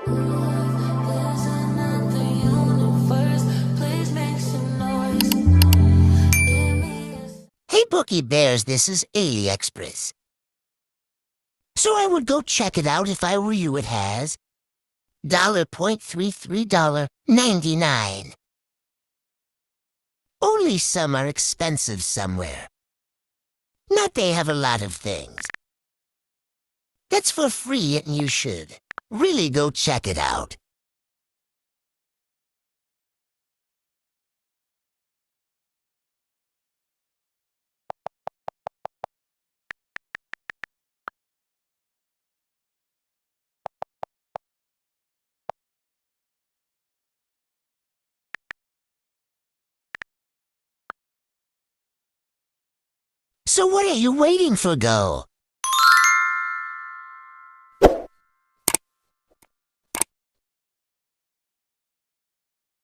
There's another universe. Please make some noise. Give me a Hey, Bookie Bears, this is AliExpress. So I would go check it out if I were you. It has $.33.99. Only some are expensive somewhere. Not they have a lot of things. That's for free and you should. Really go check it out. So what are you waiting for, go?